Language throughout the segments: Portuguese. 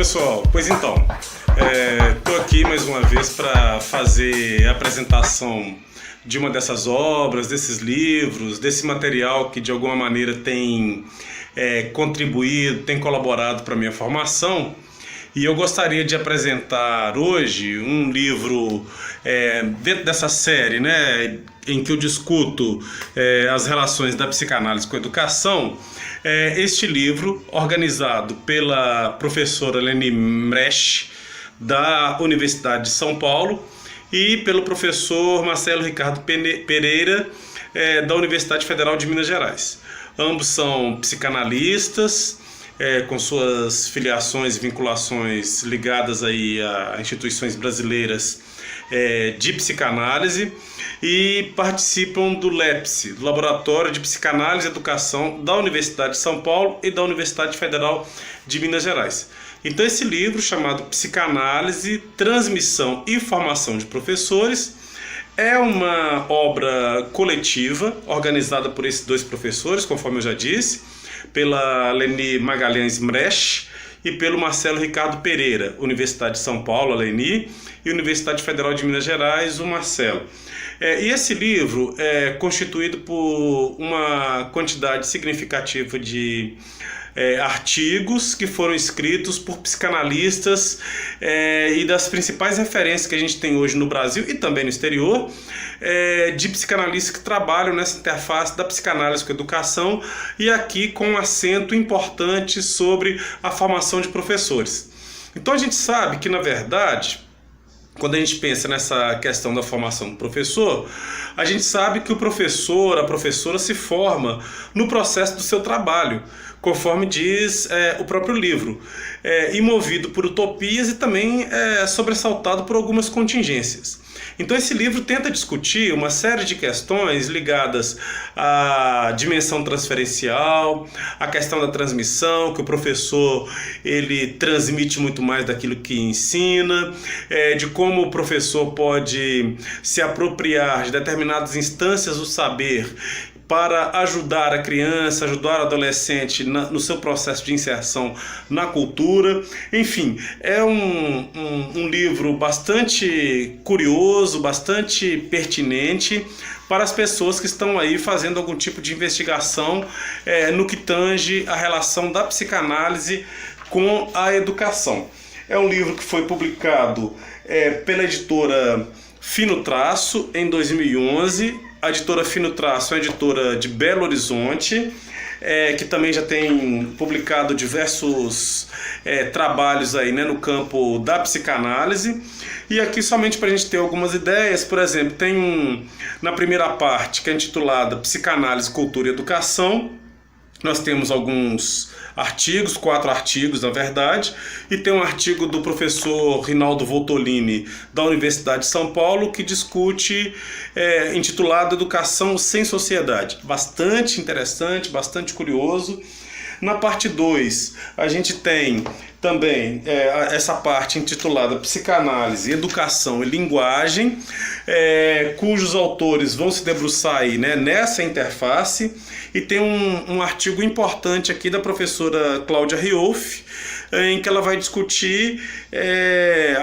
pessoal, pois então, estou aqui mais uma vez para fazer a apresentação de uma dessas obras, desses livros, desse material que de alguma maneira tem contribuído, tem colaborado para a minha formação. E eu gostaria de apresentar hoje um livro dentro dessa série, né, em que eu discuto as relações da psicanálise com a educação. Este livro, organizado pela professora Leni Mresch, da Universidade de São Paulo, e pelo professor Marcelo Ricardo Pereira, da Universidade Federal de Minas Gerais. Ambos são psicanalistas, com suas filiações e vinculações ligadas aí a instituições brasileiras de psicanálise, e participam do LEPS, do Laboratório de Psicanálise e Educação da Universidade de São Paulo e da Universidade Federal de Minas Gerais. Então esse livro, chamado Psicanálise, Transmissão e Formação de Professores, é uma obra coletiva organizada por esses dois professores, conforme eu já disse, pela Leni Magalhães Mresch e pelo Marcelo Ricardo Pereira, Universidade de São Paulo, a Leni, e Universidade Federal de Minas Gerais, o Marcelo. E esse livro é constituído por uma quantidade significativa de artigos que foram escritos por psicanalistas e das principais referências que a gente tem hoje no Brasil e também no exterior, de psicanalistas que trabalham nessa interface da psicanálise com a educação, e aqui com um acento importante sobre a formação de professores. Então a gente sabe que, na verdade, quando a gente pensa nessa questão da formação do professor, a gente sabe que o professor, a professora se forma no processo do seu trabalho, conforme diz o próprio livro, e movido por utopias e também sobressaltado por algumas contingências. Então esse livro tenta discutir uma série de questões ligadas à dimensão transferencial, à questão da transmissão, que o professor ele transmite muito mais daquilo que ensina, de como o professor pode se apropriar de determinadas instâncias do saber para ajudar a criança, ajudar o adolescente no seu processo de inserção na cultura. Enfim, é um livro bastante curioso, bastante pertinente para as pessoas que estão aí fazendo algum tipo de investigação no que tange a relação da psicanálise com a educação. É um livro que foi publicado pela editora Fino Traço em 2011. A editora Fino Traço é uma editora de Belo Horizonte, que também já tem publicado diversos trabalhos aí, né, no campo da psicanálise. E aqui, somente para a gente ter algumas ideias, por exemplo, tem na primeira parte, que é intitulada Psicanálise, Cultura e Educação. Nós temos alguns artigos, 4 artigos na verdade, e tem um artigo do professor Rinaldo Voltolini, da Universidade de São Paulo, que discute, intitulado Educação sem Sociedade. Bastante interessante, bastante curioso. Na parte 2, a gente tem também essa parte intitulada Psicanálise, Educação e Linguagem, cujos autores vão se debruçar aí, né, nessa interface. E tem um artigo importante aqui da professora Cláudia Riolfi, em que ela vai discutir,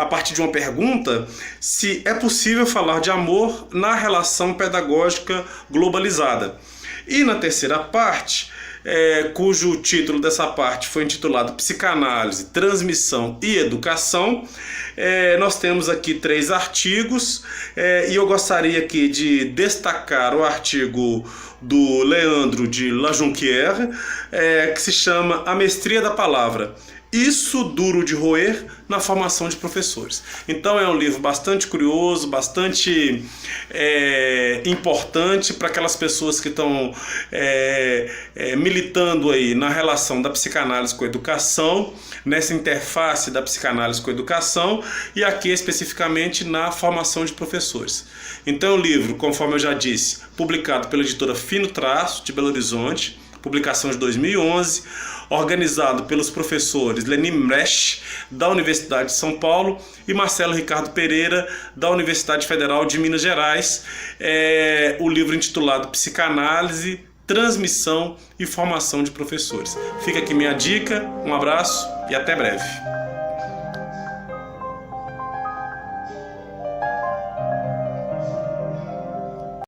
a partir de uma pergunta, se é possível falar de amor na relação pedagógica globalizada. E na terceira parte, cujo título dessa parte foi intitulado Psicanálise, Transmissão e Educação, nós temos aqui 3 artigos, e eu gostaria aqui de destacar o artigo do Leandro de Lajonquière, que se chama A Mestria da Palavra. Isso duro de roer na formação de professores. Então é um livro bastante curioso, bastante importante para aquelas pessoas que estão militando aí na relação da psicanálise com a educação, nessa interface da psicanálise com a educação, e aqui especificamente na formação de professores. Então é um livro, conforme eu já disse, publicado pela editora Fino Traço, de Belo Horizonte, publicação de 2011, organizado pelos professores Leni Mresch, da Universidade de São Paulo, e Marcelo Ricardo Pereira, da Universidade Federal de Minas Gerais. O livro intitulado Psicanálise, Transmissão e Formação de Professores. Fica aqui minha dica, um abraço e até breve.